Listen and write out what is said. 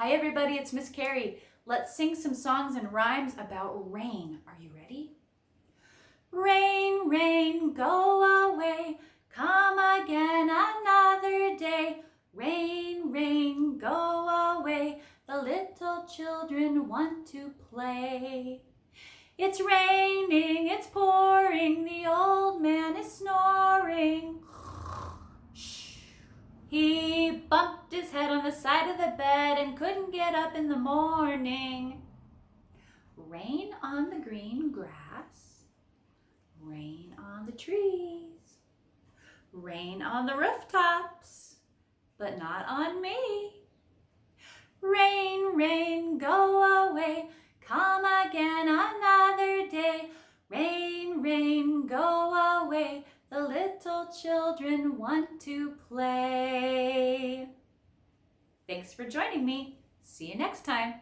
Hi everybody, it's Miss Carrie. Let's sing some songs and rhymes about rain. Are you ready? Rain, rain, go away, come again another day. Rain, rain, go away, the little children want to play. It's raining, it's pouring, the old man is snoring. He bumped his head on the side of the bed and couldn't get up in the morning. Rain on the green grass, rain on the trees, rain on the rooftops, but not on me. Rain, rain, go away, come again another day. Rain, rain, go away, the little children want to play. Thanks for joining me. See you next time.